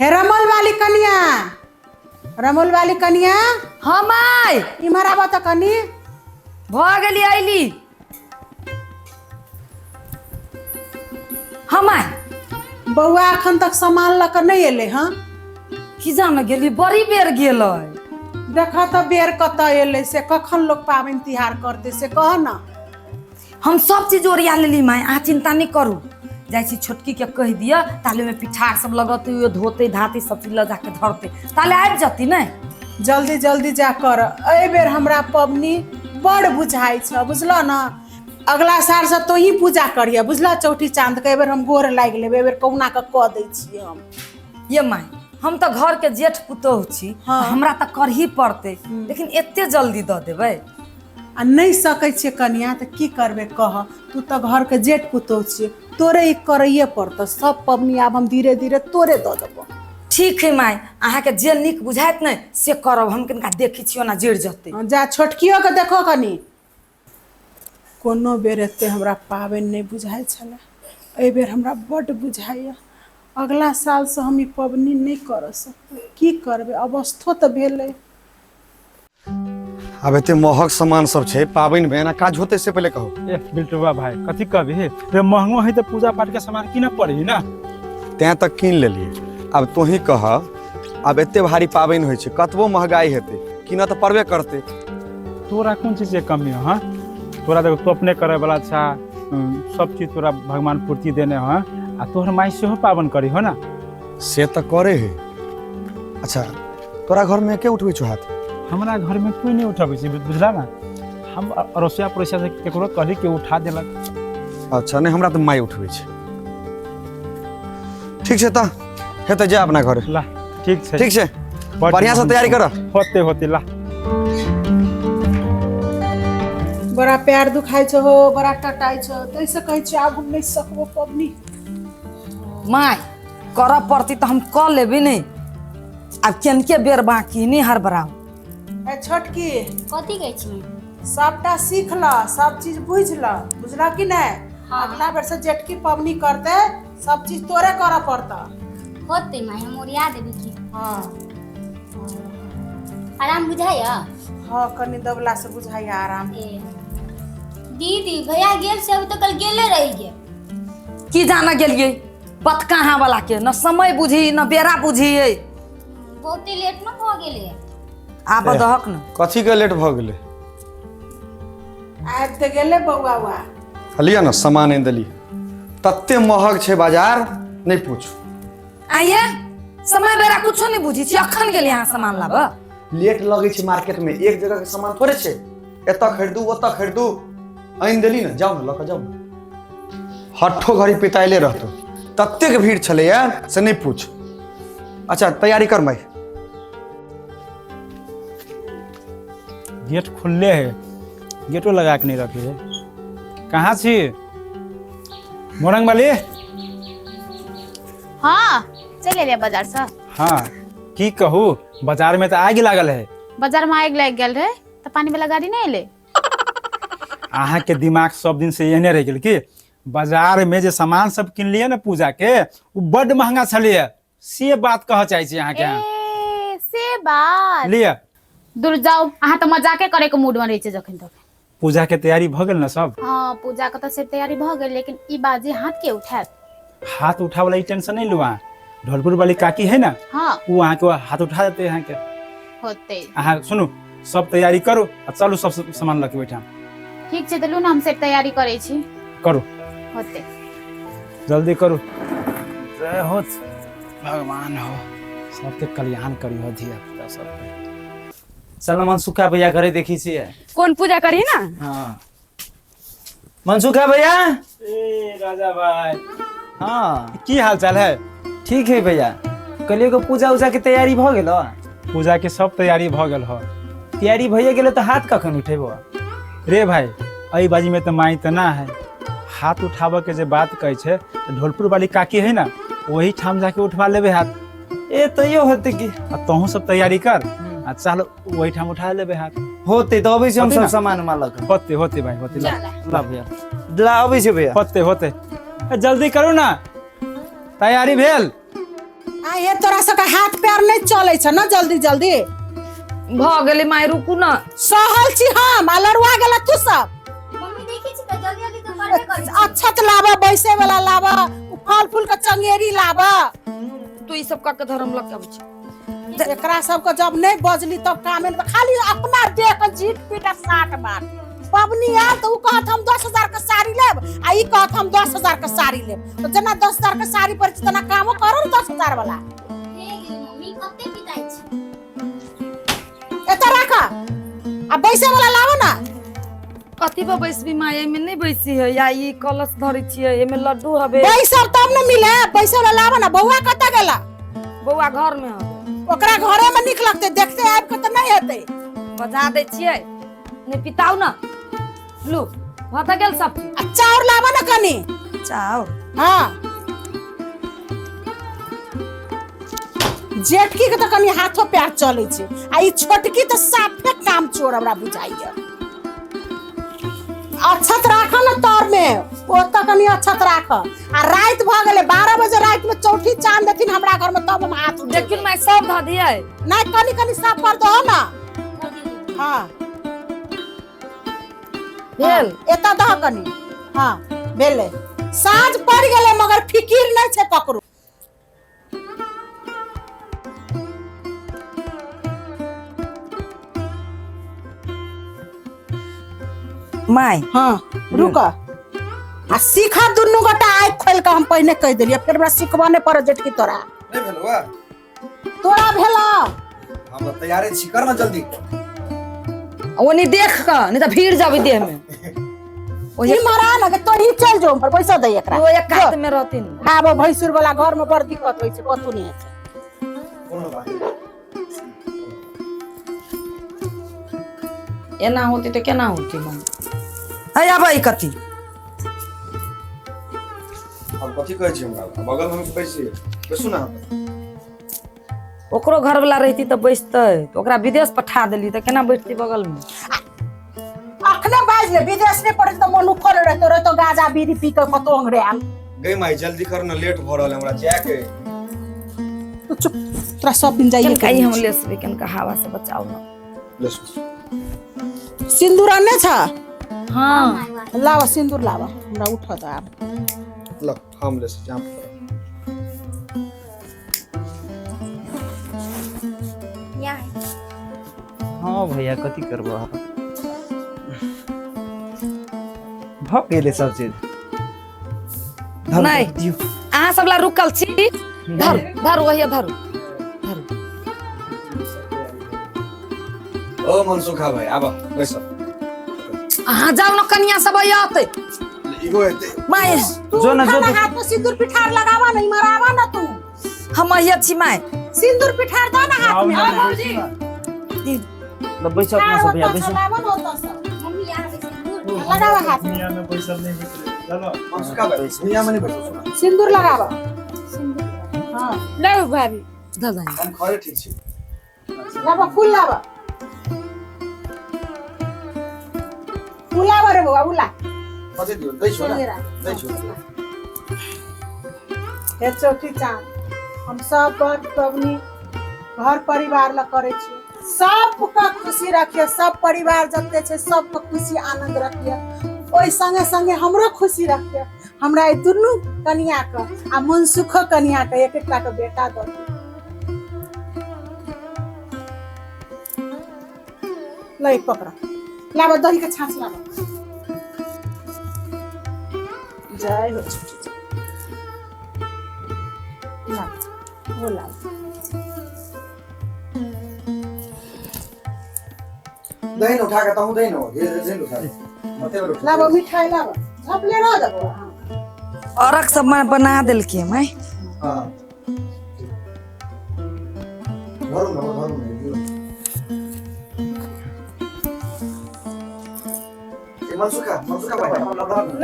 हे रमोल वाली कनिया, रमोल वाली कनिया। हाँ माय इमहर आबा त कनी। भ गेली आइली। हाँ माय बउआ अखन तक सामान ल क नहीं एले। हाँ की जान गेली बड़ी बेर गेल। देखा तो बेर कत एले से कखन लोग पाबन तिहार करते से कह ना। हम सब चीज ओरिया लेली माय, आ चिंता नहीं करू। जैसी छोटकी के कह दिया ताले में पिठार सब लगते हुए धोते धाते सब चीज लगा के धरते ताले आबि जाती न। जल्दी जल्दी जा कर। ए बेर हमरा पबनी बड़ बुझाई छ, बुझल ना। अगला साल से तो ही पूजा करिए, बुझल। चौठी चांद के एबर हम गोर लाग लेबे, एबर कौना के क दै छी हम। ये माय हम तो घर के जेठ पुतोह छी। हाँ। हमरा तो कर ही पड़ते, लेकिन एते जल्दी द देबै आ नहीं सकै छे कनिया त की करबे कह। तू तो घर के जेठ पुतोह छी, तोरे ई करैये पड़त। सब पबनी आब हम धीरे धीरे तोरे द देबो। ठीक है माय, अहाँ के जे निक बुझाइत न से करब। हम किनका देखै छियो ना जड़ जते। जा छोटकियो के देखो कनी। कोनो बेर एते हमरा पाबन नहीं बुझाई छले, ए बेर हमरा बड़ बुझाइया। अगला साल से हम ई पबनी नहीं कर सकते। की करबे, अवस्थो तो भेले। अब एते महग सामान सब छे पाबन में ना, काज होते से पहले कहो। ए बिल्टुआ भाई कथी कहबे रे, महंगो है तो पूजा पाठ के सामान किन पड़ी ना। तैं तक कीन लेलिए। अब तू ही कह, अब एते भारी पाबन होइ छे, कतबो महंगाई हेते किना तो पड़बे करते। तोरा कौन चीज के कमी हो? हाँ तोरा देखो, तो अपने करे वाला अच्छा सब चीज तोरा भगवान पूर्ति देने हो। आ तोहर माई से हो पावन करी हो ना। से तो करे है। अच्छा तोरा घर में के उठबै छो हाथ? हमारा घर में कोई नहीं उठाबै छै, बुझला ना। हम अड़ोसिया पड़ोसिया से केकरो कहली के उठा देलक। अच्छा नहीं, हमरा तो माई उठबै छे। ठीक छे त हेते जा अपना घर। ला ठीक छै, ठीक छे, बढ़िया से तैयारी कर। होते होते ला। बड़ा पैर दुखाई छ हो, बड़ा टटाई छ, तैसे कहै छी आब हम नहीं सकबो पबनी। माय कर पड़ती तो हम क लेबे नहीं। अब केनके बेर बाकी नहीं हर बराव। ए छोटकी, कथी कहै छी? सबटा सीख ल, सब चीज बुझ ल, बुझला कि नहीं? हाँ। अगला बेर से जेठकी पबनी करते सब चीज तोरे कर पड़ता। होते माय हम ओरिया देबे की। हाँ आराम बुझाया? हाँ कनी दबला से बुझाइया आराम। ए दीदी भैया गेल से अभी तो कल गेले रही गे। की जाना गेलिए बत कहाँ वाला के, न समय बुझी न बेरा बुझी। बहुते लेट न भ गेले। आब दहक न कथी के लेट भ गेले? आब ते गेले बउआ वा। हलिया ना सामान नहीं दली, तत्ते महग छे बाजार नहीं पूछ। आइए समय बेरा कुछो नहीं बुझी छी। अखन गेल यहाँ सामान लाब। लेट लगे छे मार्केट में, एक जगह के सामान थोड़े छे। एत खरीदू ओत खरीदू, आइन देली ना, जाओ ना लक जाओ ना। हट्ठो घड़ी पिताइले रहतो, तत्ते के भीड़ छले यार से नहीं पूछ। अच्छा तैयारी कर माई। गेट खुलले है, गेटो लगा के नहीं रखे है। कहाँ छी मोरंग वाली? हाँ चल एलिए बाजार से। हाँ की कहू, बाजार में तो आग लागल है। बाजार में आग लग गेल रहे तो पानी वाला गाड़ी नहीं एले। अहाँ के दिमाग सब दिन से एहने रह गेल कि बाजार में जे सामान सब किन लिए ना पूजा के, वो बड़ महंगा छलिए। से बात कह चाहे छी अहाँ के? ए से बात लिए दूर जाओ, अहाँ तो मजाके करे के मूड में रही छे जखन तक। पूजा के तैयारी भ गेल ना सब? हाँ पूजा के तो सब तैयारी भ गेल, लेकिन ई बाजी हाथ के उठाए। हाथ उठा वाला टेंशन नहीं लो। वहाँ ढोलपुर वाली काकी है ना, हाँ वो वहाँ के हाथ उठा देते हैं के। होते। अहाँ सुनू, सब तैयारी करो और चलू सब सामान लके बैठा। ठीक छे तो लू ना, हम सब तैयारी करे छी। करो होते जल्दी करो। जय हो भगवान हो, सबके कल्याण करी हो धिया पुता सबके। चलो मनसुखा भैया घरे देखी छी। कौन पूजा करी ना? हाँ मनसुखा भैया। ए राजा भाई, हाँ की हाल चाल है? ठीक है भैया। कलियो को पूजा उजा के तैयारी भ गेल? पूजा के सब तैयारी भ गेल हो। तैयारी भइए गेल तो हाथ कखन उठेबो? रे भाई अई बाजी में तो माई तो ना है। हाथ उठाबे के जे बात कहे छे तो ढोलपुर वाली काकी है ना, वही ठाम जाके उठवा लेबे हाथ। ए तो यो होते कि तहू सब तैयारी कर आ चल वही ठाम उठा लेबे हाथ। होते तो अबै हम होते सब ना? सामान मालक। होते होते भाई होते। ला भैया, ला अबै छै भैया। होते होते जल्दी करो ना, तैयारी भेल? आ ये तोरा सबके हाथ पैर नहीं चले छ ना जल्दी जल्दी भ गेलै माय रुकू न सहल छी हम आ लड़ुआ गेला तू सब मम्मी देखी छी त जल्दी जल्दी तो करबे करी अच्छत लावा बैसे वाला लावा फल फूल के चंगेरी लावा तू ई सब का के धर्म लग के आबै छी एकरा सबके जब नहीं बजली तब कामे में खाली अपना देह के जीत पीट 60 बार पबनी आयल तो उ कहत हम 10,000 के साड़ी लेब आ ई कहत हम 10,000 के साड़ी लेब तो जना 10,000 के साड़ी पर तना कामो करो 10,000 वाला हे गेल मम्मी कते पिताई छी एता रखा आ बैसे वाला लावा ना कथी पर बैसबी माय एमे नहीं बैसी है या ई कलश धरै छियै एमे लड्डू हबे बैसब तब न मिले बैसे वाला लावा ना बौआ कत गेला बौआ घर में हबे ओकरा घरे में निक लगते देखते आब के त नहीं हेते बजा दै छियै ने पिताउ न लू भत गेल सब आ चाउर लावा ना कनी चाउ हां जेठकी के त कनी हाथो पैर चले छे आ ई छोटकी त साफे काम चोर हमरा बुझाइया अच्छत राख न तौर में ओत कनी अच्छत राख आ रात भ गेले 12 बजे रात में चौठी चांद देथिन हमरा घर में तब हम हाथ उठे लेकिन मैं सब ध दियै नहीं कनी कनी साफ कर दो ना हां भेल एता दह कनी हां भेले साँझ पड़ गेले मगर फिकिर नहीं छे ककरो माय हाँ रुक आ सीखा दुनू गोटा आँख खोल के हम पहले कह दिलिए फिर हमरा सिखबा नहीं पड़े जेठकी तोरा नहीं भेलवा तोरा भेला हम तैयारे छी कर ना जल्दी ओनी देख क नहीं त भीड़ जाबे देह में ओही मारा ना के तोही चल जो पर पैसा दे एकरा वो एक कात में रहतिन आब भैंसुर वाला घर में बड़ दिक्कत होई छे कतु नहीं है कोनो बात एना होती तो केना होती मां है आबै कथी हम कथी कहै छी हमरा बगल में बैसी बैसू ना ओकरो घर वाला रहती तो बैसते तो ओकरा विदेश पठा देली तो केना बैठती बगल में अखने बाज ले विदेश नहीं पड़े तो मन उखड़ रहतो रे तो गाजा बीड़ी पी के कतो अंगरे आल गई माई जल्दी कर ना लेट भ रहल हमरा जाए के तू चुप तोरा सब दिन जाइए कहीं हम ले सके कनका हवा से बचाओ ना लेसू सिंदूर आने छा हां लावा सिंदूर लावा हमरा उठत आब ल हम लेस जाम यहाँ है हाँ भैया कथी करबो भ गेले सब चीज नहीं दियो अहाँ सबला रुकल छी धर धर वही धर ओ मनसुखा भाई आब बैस अहाँ जाओ न कन्या सब आते इगो हेते माय तू जो ना, जो खाना तो- हाथ में सिंदूर पिठार लगावा नहीं मरावा ना तू हम ये छी माय सिंदूर पिठार दो ना हाथ में ल बैसो अपना सब भैया बैसो मम्मी यहाँ पे सिंदूर लगावा हाथ में मनसुखा भाई दुनिया में नहीं बैठो सिंदूर लगावा हां ले भाभी दादा हम खरे ठीक छी लावा फूल लावा फूलावा रे बाबा उला कथी दियो दै छो ना चंगेरा। दै छो हे चौठी चांद हम सब बड़ पबनी घर परिवार ला करे छी सबका खुशी रखिए सब परिवार जते छे सबके खुशी आनंद रखिए ओई संगे संगे हमरो खुशी रखिए हमरा ई दुनू कन्या के आ मनसुख कन्या के एक एकटा के बेटा दो लै पकड़ा लावा दही के छाछ लावा जय हो छोटी ला वो ला दही उठा के तहु दही न ये दही उठा मते बर उठा लावा मिठाई लावा झपले रह दबो औरक सब मैं बना देलके मैं हां धरू न ये मनसुखा भाई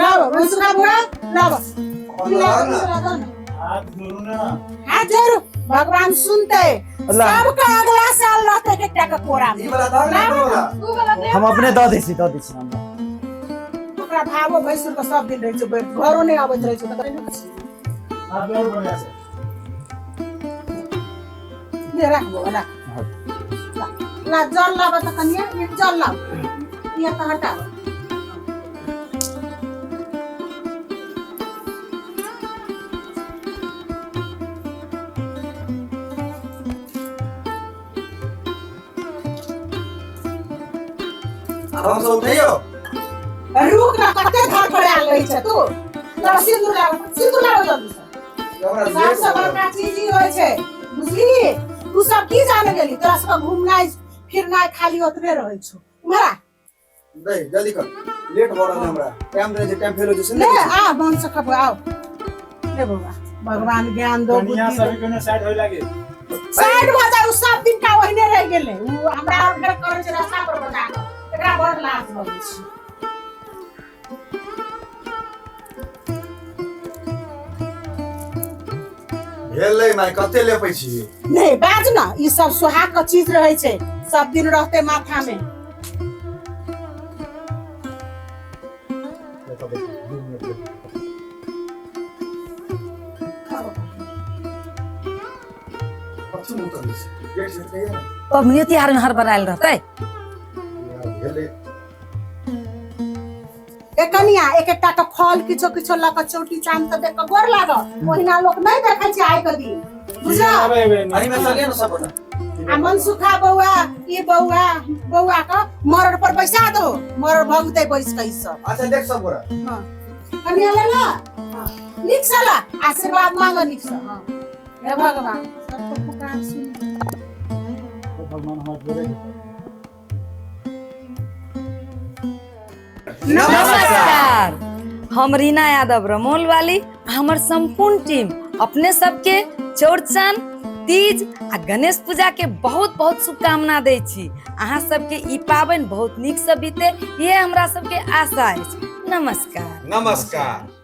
लावा मनसुखा बुआ लावा हाथ जोड़ो भगवान सुनते सबका अगला साल रहते के टका कोरा में ई वाला दाग नहीं वाला हम अपने द देसी हम ओकरा भावो भैंसुर के सब दिन रहै छै घरो नहीं आबैत रहै छै त ले रख बो रख ला जल लाबा त कनिया ये जल लाओ ये त हटा अब हम सब उठियो रुक ना कते घर पर आ गई छ तू तोरा सिंदूर लाओ जल्दी से सबसे बड़का चीज ई होय छै बुझली तू सब की जाने गेली तोरा सब घूमनाइ फिरनाइ खाली ओतरे रहै छौ मारा दे जल्दी कर लेट हो रहा है हमरा टाइम दे टाइम फेल हो जैसे ले आ बन सकब आओ ले बाबा भगवान ज्ञान दो कनिया बुद्धि सभी कोने साइड होय लागे साइड बजा उ सब दिन का ओहिने रह गेले उ हमरा घर करे छै रास्ता पर बजा एकरा बड़ लाज लगै छै भेलै माय कते लेपै छी नहीं बाज ना ई सब सुहाग का चीज रहे छै सब दिन रहते माथा में कछु मुत नहीं गेट से तैयार पबनी तिहार में हर बनायल रहते भेलै एक कनिया एक एकटा के फल किछो किछो ल के चौटी चांद त देख के गोर लाग ओहिना लोग नहीं देखै छै आइ कदी बुझा अरे मैं चलिए ना सब बता आ मन सुखा बौआ ई बौआ का मरड़ पर बैसा दो मरड़ भगते बैस के ई सब अच्छा देख सब बोरा हां कनिया ले ला निक सला आशीर्वाद मांगो निक से हां हे भगवान सबको पुकार सुन भगवान हाथ जोड़े नमस्कार हम रीना यादव रमोल वाली हमर संपूर्ण टीम अपने सबके चौड़चन तीज आ गणेश पूजा के बहुत बहुत शुभकामना दै छी अहाँ सबके ई पाबनि बहुत नीक से बीते ये हमरा सबके आशा अछि नमस्कार नमस्कार